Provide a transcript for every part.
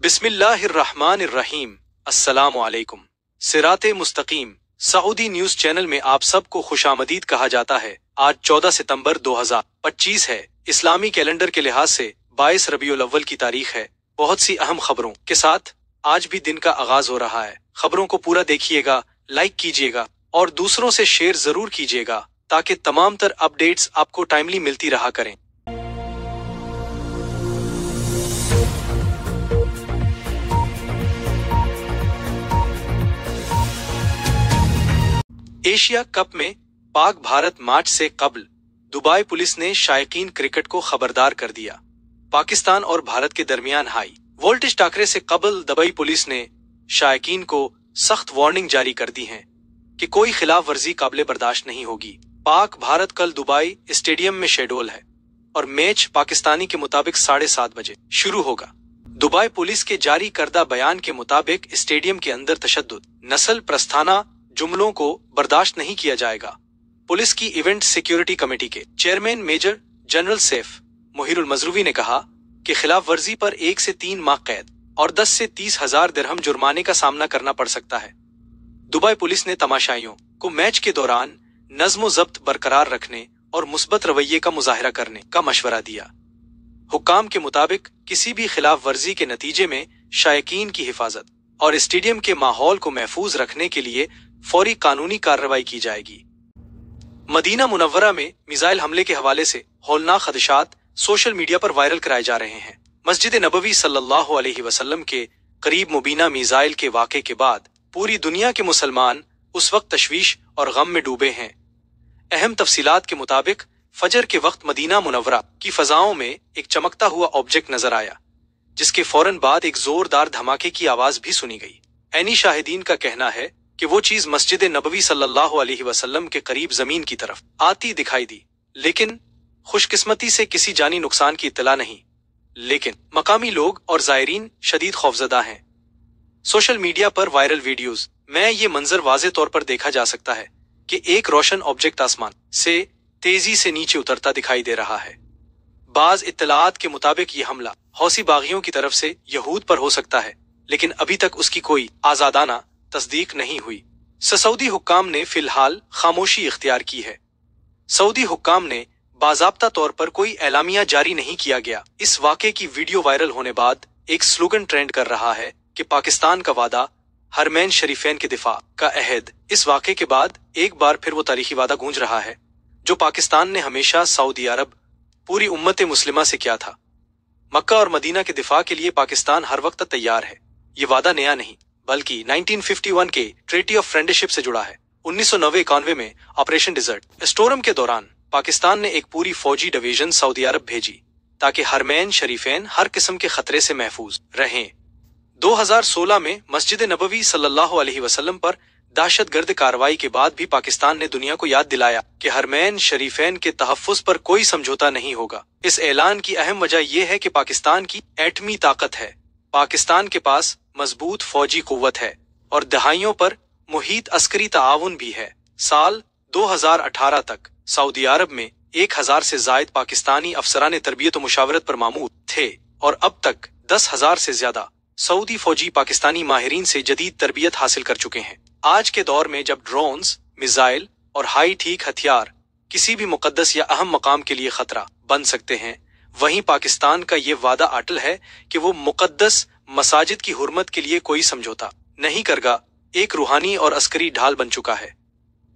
बिस्मिल्लाहिर्रहमानिर्रहीम। अस्सलामु अलैकुम। सिराते मुस्तकीम सऊदी न्यूज चैनल में आप सबको खुशामदीद कहा जाता है। आज 14 सितंबर 2025 है। इस्लामी कैलेंडर के लिहाज से 22 रबीउल अव्वल की तारीख है। बहुत सी अहम खबरों के साथ आज भी दिन का आगाज हो रहा है। खबरों को पूरा देखिएगा, लाइक कीजिएगा और दूसरों से शेयर जरूर कीजिएगा ताकि तमाम तर अपडेट्स आपको टाइमली मिलती रहा करें। एशिया कप में पाक भारत मैच से कबल दुबई पुलिस ने शायकीन क्रिकेट को खबरदार कर दिया। पाकिस्तान और भारत के दरमियान हाई वोल्टेज टाकरे से कबल दुबई पुलिस ने शायकीन को सख्त वार्निंग जारी कर दी है कि कोई खिलाफ वर्जी काबिल बर्दाश्त नहीं होगी। पाक भारत कल दुबई स्टेडियम में शेड्यूल है और मैच पाकिस्तानी के मुताबिक 7:30 बजे शुरू होगा। दुबई पुलिस के जारी करदा बयान के मुताबिक स्टेडियम के अंदर तशद्दुद, नस्ल प्रस्थाना जुमलों को बर्दाश्त नहीं किया जाएगा। पुलिस की इवेंट सिक्योरिटी कमेटी के चेयरमैन मेजर जनरल सैफ मुहीरुल मजरूवी ने कहा कि खिलाफ वर्जी पर 1 से 3 माह कैद और 10 से 30,000 दिरहम जुर्माने का सामना करना पड़ सकता है। दुबई पुलिस ने तमाशाइयों को मैच के दौरान नज्म ज़ब्त बरकरार रखने और मुस्बत रवैये का मुजाहरा करने का मशवरा दिया। हुक्काम के मुताबिक किसी भी खिलाफ वर्जी के नतीजे में शायकीन की हिफाजत और स्टेडियम के माहौल को महफूज रखने के लिए फौरी कानूनी कार्रवाई की जाएगी। मदीना मुनव्वरा में मिसाइल हमले के हवाले से हौलनाक खदशात सोशल मीडिया पर वायरल कराए जा रहे हैं। मस्जिद नबवी सल्लल्लाहु अलैहि वसल्लम के करीब मुबीना मिसाइल के वाक़े के बाद पूरी दुनिया के मुसलमान उस वक्त तशवीश और गम में डूबे हैं। अहम तफसीलात के मुताबिक फजर के वक्त मदीना मुनव्वरा की फजाओं में एक चमकता हुआ ऑब्जेक्ट नजर आया, जिसके फौरन बाद एक जोरदार धमाके की आवाज भी सुनी गई। ऐनी शाहिदीन का कहना है कि वो चीज मस्जिद नबवी सल्लल्लाहु अलैहि वसल्लम के करीब जमीन की तरफ आती दिखाई दी, लेकिन खुशकिस्मती से किसी जानी नुकसान की इत्तला नहीं। लेकिन मकामी लोग और जायरीन शदीद खौफजदा हैं। सोशल मीडिया पर वायरल वीडियोस में ये मंजर वाज़े तौर पर देखा जा सकता है कि एक रोशन ऑब्जेक्ट आसमान से तेजी से नीचे उतरता दिखाई दे रहा है। बाज इत्तलाआत के मुताबिक ये हमला हौसी बागियों की तरफ से यहूद पर हो सकता है, लेकिन अभी तक उसकी कोई आजादाना तस्दीक नहीं हुई। सऊदी हुक्काम ने फिलहाल खामोशी इख्तियार की है। सऊदी हुक्काम ने बाज़ाब्ता तौर पर कोई एलामिया जारी नहीं किया गया। इस वाक़े की वीडियो वायरल होने बाद एक स्लोगन ट्रेंड कर रहा है कि पाकिस्तान का वादा, हरमैन शरीफैन के दिफा का अहद। इस वाक़े के बाद एक बार फिर वो तारीखी वादा गूंज रहा है जो पाकिस्तान ने हमेशा सऊदी अरब, पूरी उम्मत मुस्लिमा से किया था। मक्का और मदीना के दिफा के लिए पाकिस्तान हर वक्त तैयार है। ये वादा नया नहीं बल्कि 1951 के ट्रीटी ऑफ फ्रेंडशिप से जुड़ा है। 1990-91 में ऑपरेशन डिजर्ट स्टोरम के दौरान पाकिस्तान ने एक पूरी फौजी डिवीजन सऊदी अरब भेजी ताकि हरमैन शरीफैन हर किस्म के खतरे से महफूज रहें। 2016 में मस्जिद नबवी सल्लल्लाहु अलैहि वसल्लम पर दहशतगर्द कार्रवाई के बाद भी पाकिस्तान ने दुनिया को याद दिलाया कि हरमैन शरीफैन के तहफ़्फ़ुज़ पर कोई समझौता नहीं होगा। इस ऐलान की अहम वजह यह है कि पाकिस्तान की एटमी ताकत है। पाकिस्तान के पास मजबूत फौजी कुव्वत है और दहाइयों पर मुहीत अस्करी ताआवुन भी है। साल 2018 तक सऊदी अरब में 1000 से जायद पाकिस्तानी अफसरान तरबियत और मुशावरत पर मामूर थे और अब तक 10,000 से ज्यादा सऊदी फौजी पाकिस्तानी माहिरीन से जदीद तरबियत हासिल कर चुके हैं। आज के दौर में जब ड्रोन्स, मिसाइल और हाई टेक हथियार किसी भी मुकद्दस या अहम मकाम के लिए खतरा बन सकते हैं, वहीं पाकिस्तान का ये वादा अटल है कि वो मुकद्दस मसाजिद की हुर्मत के लिए कोई समझौता नहीं करेगा। एक रूहानी और अस्करी ढाल बन चुका है।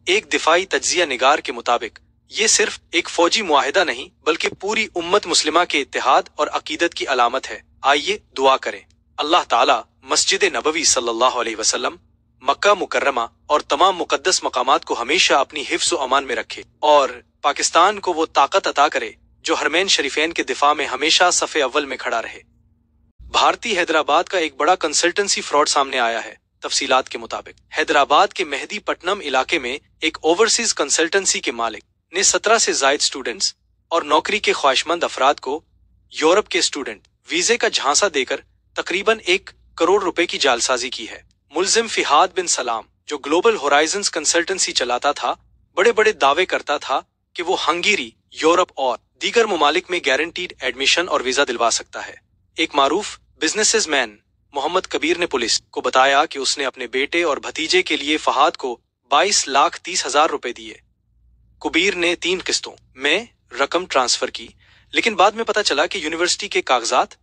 एक दिफाई तज्जिया निगार के मुताबिक ये सिर्फ एक फौजी मुआहिदा नहीं बल्कि पूरी उम्मत मुस्लिमा के इत्तेहाद और अकीदत की अलामत है। आइए दुआ करें, अल्लाह ताला मस्जिद नबवी सल्लल्लाहु अलैहि वसल्लम, मक्का मुकर्रमा और तमाम मुकद्दस मकामात को हमेशा अपनी हिफ्ज़ व अमान में रखे और पाकिस्तान को वो ताकत अता करे जो हरमैन शरीफैन के दिफा में हमेशा सफ़े अव्वल में खड़ा रहे। भारतीय हैदराबाद का एक बड़ा कंसल्टेंसी फ्रॉड सामने आया है। तफसीलात के मुताबिक हैदराबाद के मेहदी पट्टनम इलाके में एक ओवरसीज कंसल्टेंसी के मालिक ने 17 से जायद स्टूडेंट्स और नौकरी के ख्वाहिशमंद अफराद को यूरोप के स्टूडेंट वीजे का झांसा देकर तकरीबन 1 करोड़ रुपए की जालसाजी की है। मुल्जिम फिहाद बिन सलाम, जो ग्लोबल होराइजन्स कंसल्टेंसी चलाता था, बड़े बड़े दावे करता था कि वो हंगेरी, यूरोप और दीगर ममालिक में गारंटीड एडमिशन और वीजा दिलवा सकता है। एक मारूफ बिजनेसमैन मोहम्मद कबीर ने पुलिस को बताया कि उसने अपने बेटे और भतीजे के लिए फहाद को 22,30,000 रुपए दिए। कबीर ने 3 किस्तों में रकम ट्रांसफर की, लेकिन बाद में पता चला कि यूनिवर्सिटी के कागजात,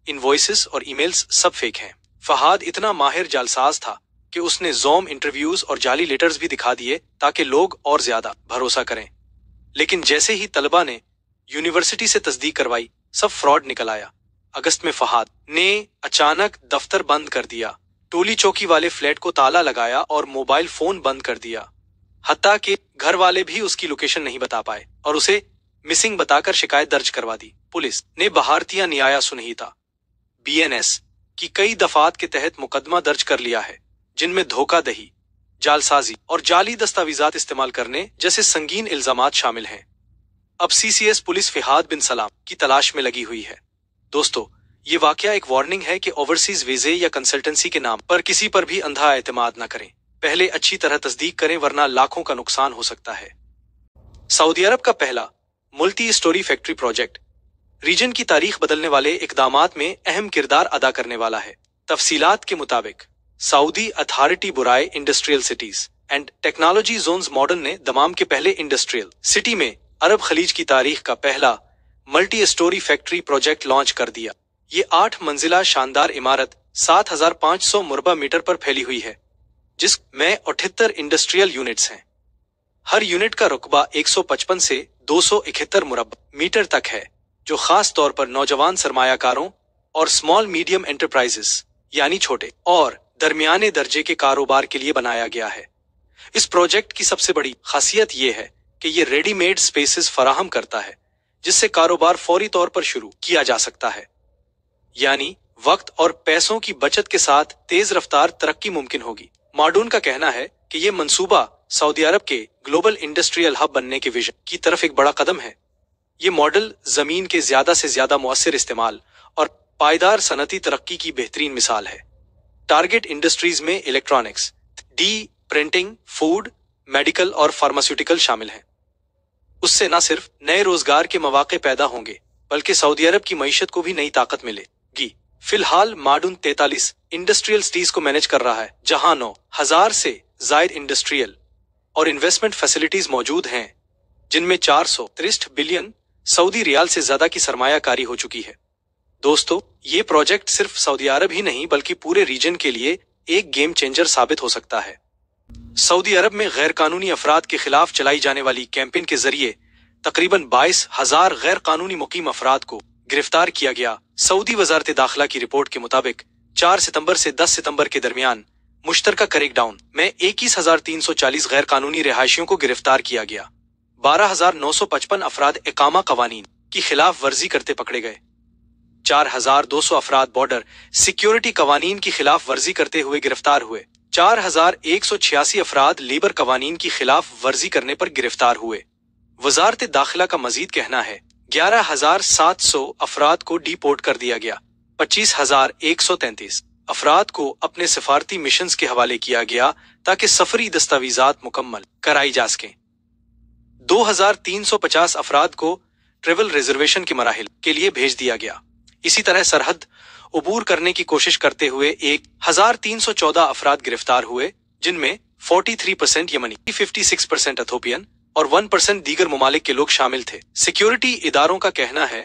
इनवॉइसेस और ईमेल्स सब फेक हैं। फहाद इतना माहिर जालसाज था कि उसने ज़ूम इंटरव्यूज और जाली लेटर्स भी दिखा दिए ताकि लोग और ज्यादा भरोसा करें। लेकिन जैसे ही तलबा ने यूनिवर्सिटी से तस्दीक करवाई, सब फ्रॉड निकल आया। अगस्त में फहाद ने अचानक दफ्तर बंद कर दिया, टोली चौकी वाले फ्लैट को ताला लगाया और मोबाइल फोन बंद कर दिया। हत्ता कि घर वाले भी उसकी लोकेशन नहीं बता पाए और उसे मिसिंग बताकर शिकायत दर्ज करवा दी। पुलिस ने भारतीय न्याय संहिता BNS की कई दफात के तहत मुकदमा दर्ज कर लिया है, जिनमें धोखाधड़ी, जालसाजी और जाली दस्तावेजात इस्तेमाल करने जैसे संगीन इल्जामात शामिल हैं। अब CCS पुलिस फहाद बिन सलाम की तलाश में लगी हुई है। दोस्तों, ये वाकया एक वार्निंग है कि ओवरसीज वीजे या कंसल्टेंसी के नाम पर किसी पर भी अंधा एतमाद न करें। पहले अच्छी तरह तस्दीक करें, वरना लाखों का नुकसान हो सकता है। सऊदी अरब का पहला multi storey factory project region की तारीख बदलने वाले इकदामात में अहम किरदार अदा करने वाला है। तफसीलात के मुताबिक सऊदी अथॉरिटी बुराई industrial cities and technology zones modern ने दमाम के पहले इंडस्ट्रियल सिटी में अरब खलीज की तारीख का पहला multi storey factory project launch कर दिया। ये 8 मंजिला शानदार इमारत 7,500 मुरबा मीटर पर फैली हुई है, जिसमें 78 इंडस्ट्रियल यूनिट्स हैं। हर यूनिट का रुकबा 155 से 271 मुरबा मीटर तक है, जो खास तौर पर नौजवान सरमायाकारों और स्मॉल मीडियम एंटरप्राइजेस यानी छोटे और दरमियाने दर्जे के कारोबार के लिए बनाया गया है। इस प्रोजेक्ट की सबसे बड़ी खासियत ये है कि ये रेडीमेड स्पेसेस फराहम करता है, जिससे कारोबार फौरी तौर पर शुरू किया जा सकता है। यानी वक्त और पैसों की बचत के साथ तेज रफ्तार तरक्की मुमकिन होगी। मॉडर्न का कहना है कि ये मंसूबा सऊदी अरब के ग्लोबल इंडस्ट्रियल हब बनने के विजन की तरफ एक बड़ा कदम है। ये मॉडल जमीन के ज्यादा से ज्यादा मुअस्सिर इस्तेमाल और पायदार सनती तरक्की की बेहतरीन मिसाल है। टारगेट इंडस्ट्रीज में electronics, D printing, food, medical और फार्मास्यूटिकल शामिल हैं। उससे न सिर्फ नए रोजगार के मौके पैदा होंगे, बल्कि सऊदी अरब की मईशत को भी नई ताकत मिलेगी। फिलहाल मॉडर्न 43 इंडस्ट्रियल सिटीज को मैनेज कर रहा है, जहां 9,000 से जायद इंडस्ट्रियल और इन्वेस्टमेंट फैसिलिटीज मौजूद हैं, जिनमें 463 बिलियन सऊदी रियाल से ज्यादा की सरमायाकारी हो चुकी है। दोस्तों, ये प्रोजेक्ट सिर्फ सऊदी अरब ही नहीं बल्कि पूरे रीजन के लिए एक गेम चेंजर साबित हो सकता है। सऊदी अरब में गैर कानूनी अफराद के खिलाफ चलाई जाने वाली कैंपेन के जरिए तकरीबन 22,000 गैर कानूनी मुकीम अफराद को गिरफ्तार किया गया। सऊदी वजारत दाखिला की रिपोर्ट के मुताबिक 4 सितंबर से 10 सितंबर के दरमियान मुश्तरका क्रैकडाउन में 21,340 गैर कानूनी रिहायशियों को गिरफ्तार किया गया। 12,955 अफराद इकामा कवानीन की खिलाफ वर्जी करते पकड़े गए। 4,200 अफराद बॉर्डर सिक्योरिटी कवानीन की खिलाफ वर्जी करते हुए गिरफ्तार हुए। 4,186 अफराद लेबर कवानीन की खिलाफ वर्जी करने पर गिरफ्तार हुए। वजारत दाखिला का मजीद कहना है 11,700 अफराद को डिपोर्ट कर दिया गया। 25,133 अफराद को अपने सफारती मिशंस के हवाले किया गया ताकि सफरी दस्तावेजात मुकम्मल कराई जा सकें। 2,350 अफराद को ट्रेवल रिजर्वेशन के मराहिल के लिए भेज दिया गया। इसी तरह सरहद उबूर करने की कोशिश करते हुए 1,314 अफराद गिरफ्तार हुए, जिनमें 43% यमनी, 56% एथोपियन और 1% दीगर ममालिक के लोग शामिल थे। सिक्योरिटी इदारों का कहना है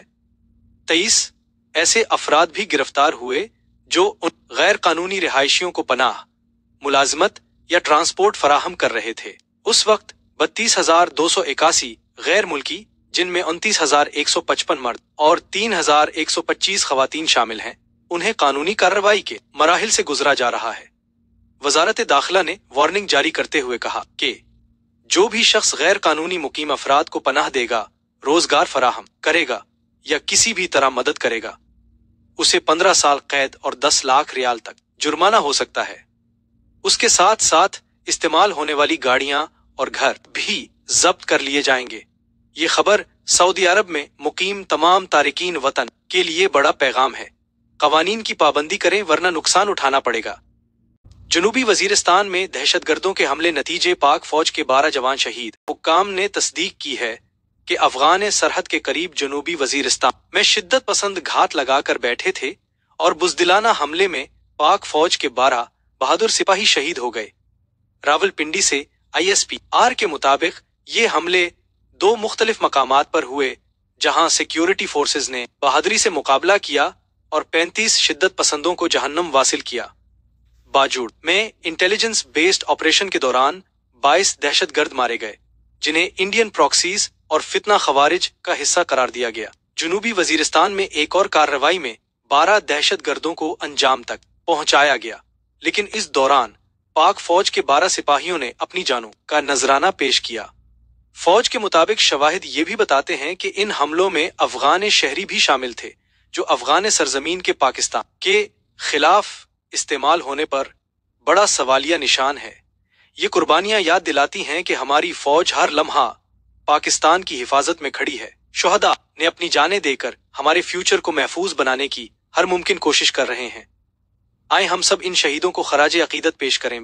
23 ऐसे अफराद भी गिरफ्तार हुए जो उन गैर कानूनी रिहायशियों को पनाह, मुलाजमत या ट्रांसपोर्ट फराहम कर रहे थे। उस वक्त 32,281 गैर मुल्की, जिनमें 29,155 मर्द और 3,125 खवातीन शामिल हैं, उन्हें कानूनी कार्रवाई के मराहिल से गुजरा जा रहा है। वजारत दाखिला ने वार्निंग जारी करते हुए कहा कि जो भी शख्स गैर कानूनी मुकीम अफराद को पनाह देगा, रोजगार फराहम करेगा या किसी भी तरह मदद करेगा, उसे 15 साल कैद और 10 लाख रियाल तक जुर्माना हो सकता है। उसके साथ साथ इस्तेमाल होने वाली गाड़ियां और घर भी जब्त कर लिए जाएंगे। ये खबर सऊदी अरब में मुकीम तमाम तारिकीन वतन के लिए बड़ा पैगाम है। कवानीन की पाबंदी करें वरना नुकसान उठाना पड़ेगा। जनूबी वजीरिस्तान में दहशतगर्दों के हमले नतीजे पाक फौज के 12 जवान शहीद। हुक्काम ने तस्दीक की है कि अफगान सरहद के करीब जनूबी वजीरिस्तान में शिद्दत पसंद घात लगाकर बैठे थे और बुजदिलाना हमले में पाक फौज के 12 बहादुर सिपाही शहीद हो गए। रावलपिंडी से ISP-R के मुताबिक ये हमले 2 मुख्तलिफ मकामात पर हुए, जहां सिक्योरिटी फोर्सेज ने बहादुरी से मुकाबला किया और 35 शिद्दत पसंदों को जहन्नम वासिल किया। बाजूड़ में इंटेलिजेंस बेस्ड ऑपरेशन के दौरान 22 दहशतगर्द मारे गए, जिन्हें इंडियन प्रॉक्सीज और फितना खवारिज का हिस्सा करार दिया गया। जुनूबी वजीरिस्तान में एक और कार्रवाई में 12 दहशतगर्दों को अंजाम तक पहुंचाया गया, लेकिन इस दौरान पाक फौज के 12 सिपाहियों ने अपनी जानों का नजराना पेश किया। फौज के मुताबिक शवाहिद ये भी बताते हैं कि इन हमलों में अफगान शहरी भी शामिल थे, जो अफगान सरजमीन के पाकिस्तान के खिलाफ इस्तेमाल होने पर बड़ा सवालिया निशान है। ये कुर्बानियां याद दिलाती हैं कि हमारी फौज हर लम्हा पाकिस्तान की हिफाजत में खड़ी है। शुहदा ने अपनी जानें देकर हमारे फ्यूचर को महफूज बनाने की हर मुमकिन कोशिश कर रहे हैं। आए हम सब इन शहीदों को खराज अकीदत पेश करें।